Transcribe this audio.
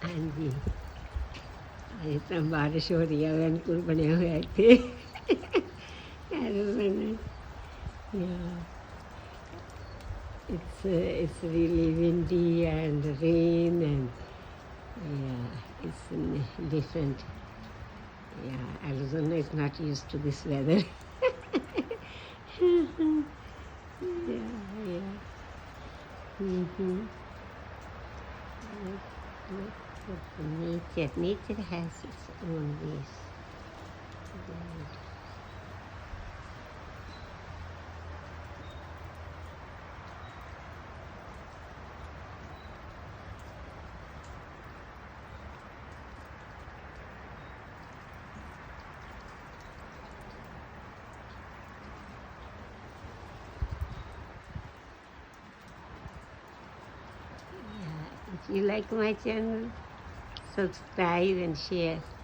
ਹਾਂਜੀ ਅਜੇ ਤਾਂ ਬਾਰਿਸ਼ ਹੋ ਰਹੀ ਹੈ ਵੈਨਕੂਵਰ ਬਣਿਆ ਹੋਇਆ ਇੱਥੇ aeroplane yeah it's really windy and rain and yeah it's different. Yeah, Arizona is not used to this weather. Yeah, yeah. Mm-hmm. Look at the nature. Nature has its own ways. Good. Yeah, if you like my channel, subscribe and share.